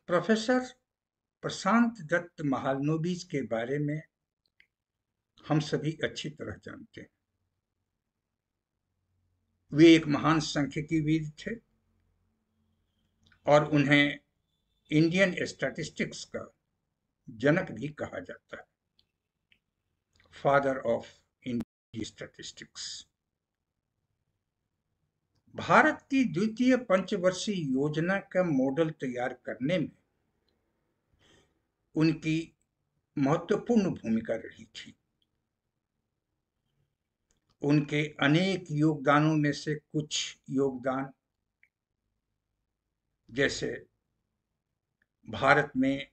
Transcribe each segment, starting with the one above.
Professor प्रशांत दत्त महालनोबिस के बारे में हम सभी अच्छी तरह जानते हैं। वे एक महान सांख्यिकीविद थे और उन्हें इंडियन स्टैटिस्टिक्स का जनक भी कहा जाता है, father of Indian statistics. Bharat की द्वितीय पंचवर्षीय योजना का मॉडल तैयार करने में उनकी महत्वपूर्ण भूमिका रही थी। उनके अनेक योगदानों में से कुछ योगदान, जैसे भारत में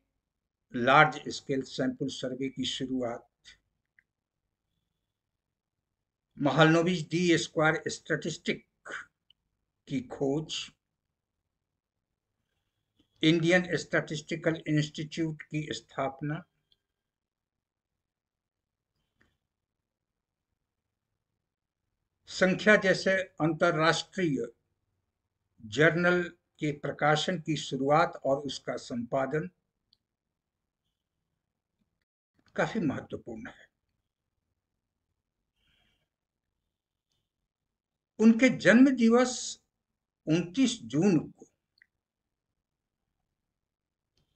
लार्ज स्केल सैंपल सर्वे की शुरुआत, महालनोबिस डी स्क्वायर स्टैटिस्टिक की खोज, इंडियन स्टैटिस्टिकल इंस्टीट्यूट की स्थापना, संख्या जैसे अंतरराष्ट्रीय जर्नल के प्रकाशन की शुरुआत और उसका संपादन काफी महत्वपूर्ण है। उनके जन्म दिवस 29 जून को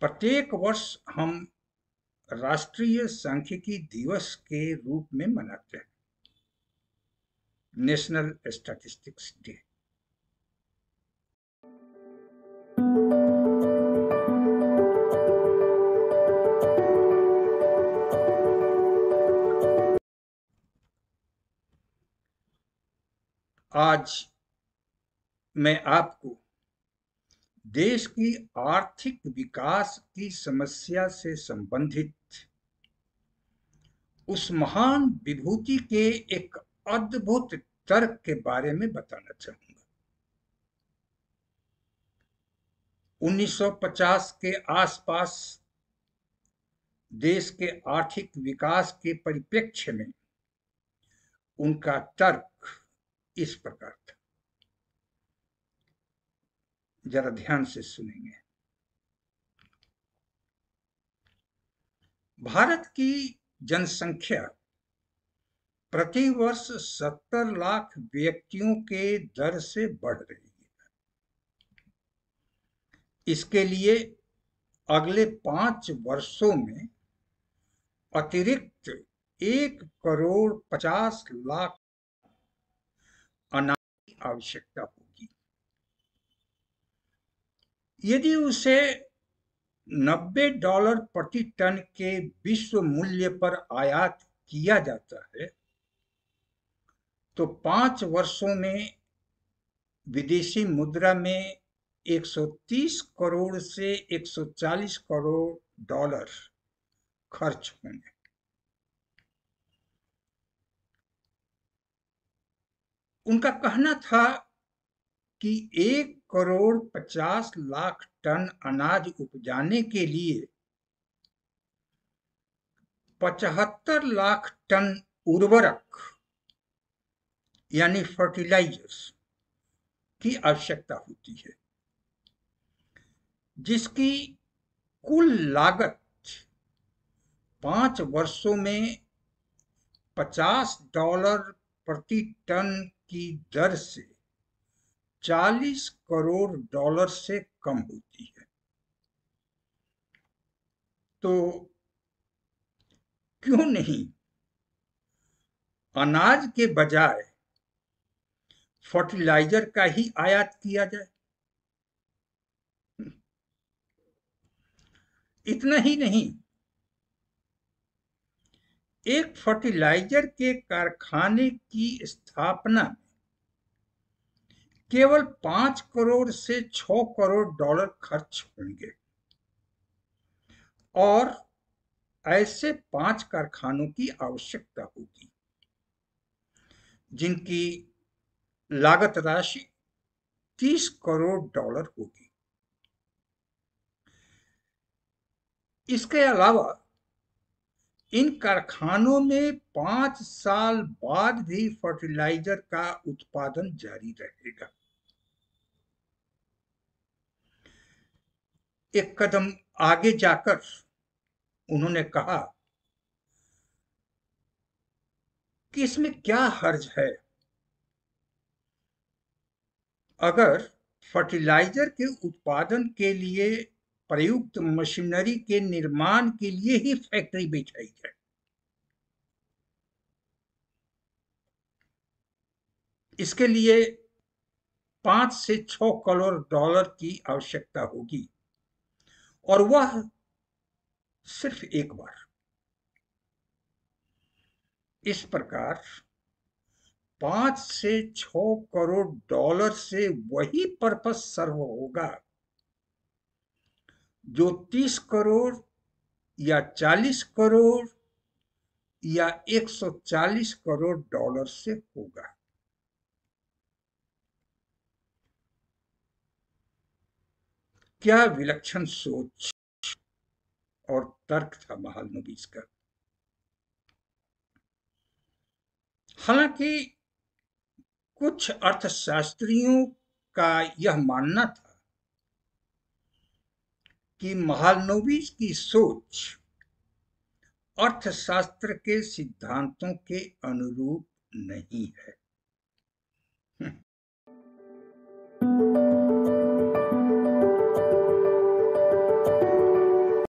प्रत्येक वर्ष हम राष्ट्रीय सांख्यिकी दिवस के रूप में मनाते हैं, नेशनल स्टैटिस्टिक्स डे। आज मैं आपको देश की आर्थिक विकास की समस्या से संबंधित उस महान विभूति के एक अद्भुत तर्क के बारे में बताना चाहूंगा। 1950 के आसपास देश के आर्थिक विकास के परिप्रेक्ष्य में उनका तर्क इस प्रकार था, जरा ध्यान से सुनेंगे। भारत की जनसंख्या प्रतिवर्ष 70 लाख व्यक्तियों के दर से बढ़ रही है। इसके लिए अगले 5 वर्षों में अतिरिक्त 1 करोड़ 50 लाख अनाज की आवश्यकता होगी। यदि उसे $90 प्रति टन के विश्व मूल्य पर आयात किया जाता है तो 5 वर्षों में विदेशी मुद्रा में 130 करोड़ से 140 करोड़ डॉलर खर्च होंगे। उनका कहना था कि 1 करोड़ 50 लाख टन अनाज उपजाने के लिए 75 लाख टन उर्वरक यानी फर्टिलाइजर्स की आवश्यकता होती है, जिसकी कुल लागत 5 वर्षों में $50 प्रति टन की दर से 40 करोड़ डॉलर से कम होती है। तो क्यों नहीं अनाज के बजाय फर्टिलाइजर का ही आयात किया जाए। इतना ही नहीं, एक फर्टिलाइजर के कारखाने की स्थापना में केवल 5 करोड़ से 6 करोड़ डॉलर खर्च होंगे और ऐसे 5 कारखानों की आवश्यकता होगी जिनकी लागत राशि 30 करोड़ डॉलर होगी। इसके अलावा इन कारखानों में 5 साल बाद भी फर्टिलाइजर का उत्पादन जारी रहेगा। एक कदम आगे जाकर उन्होंने कहा कि इसमें क्या हर्ज है अगर फर्टिलाइजर के उत्पादन के लिए प्रयुक्त मशीनरी के निर्माण के लिए ही फैक्ट्री बिठाई जाए। इसके लिए 5 से 6 करोड़ डॉलर की आवश्यकता होगी और वह सिर्फ एक बार। इस प्रकार 5 से 6 करोड़ डॉलर से वही पर्पस सर्व होगा जो 30 करोड़ या 40 करोड़ या 140 करोड़ डॉलर से होगा। क्या विलक्षण सोच और तर्क था महालनोबिस का। हालांकि कुछ अर्थशास्त्रियों का यह मानना था कि महालनोबिस की सोच अर्थशास्त्र के सिद्धांतों के अनुरूप नहीं है।